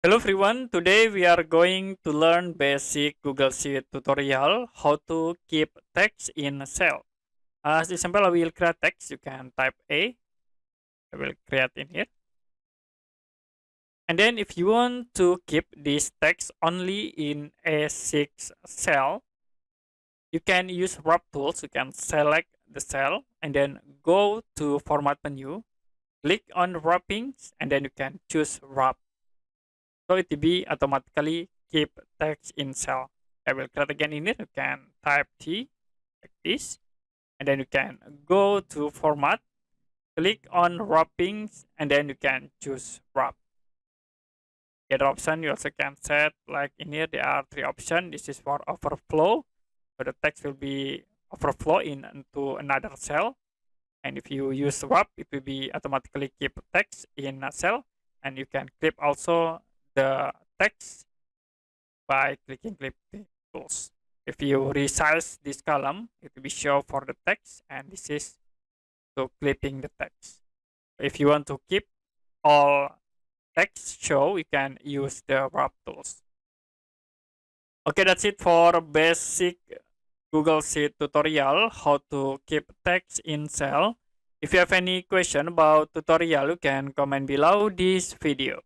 Hello everyone, today we are going to learn basic Google Sheet tutorial how to keep text in a cell. As example, I will create text. You can type A. I will create in here. And then if you want to keep this text only in A6 cell, you can use wrap tools. You can select the cell and then go to format menu, click on wrappings, and then you can choose wrap. So it will be automatically keep text in cell. I will create again in it. You can type T like this, and then you can go to format, click on wrappings, and then you can choose wrap. The other option you also can set like in here. There are three options. This is for overflow, so the text will be overflow into another cell. And if you use wrap, it will be automatically keep text in a cell, and you can clip also the text by clicking clip tools. If you resize this column, it will be show for the text, and this is to clipping the text. If you want to keep all text show, you can use the wrap tools. Okay, that's it for basic Google Sheet tutorial how to keep text in cell. If you have any question about tutorial, you can comment below this video.